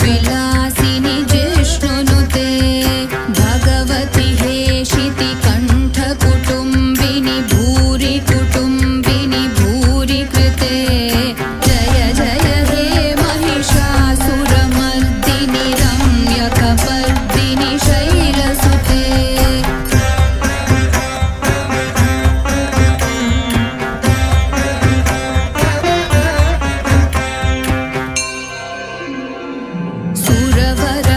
विलासिनि जिष्णुनुते भगवति हेशिति कण्ठ कुटुम्बिनि भूरि कुटुम्बिनि भूरि कृते जय जय हे महिषासुरमर्दिनि रम्यकपर्दिनि शैलसुते सुरवर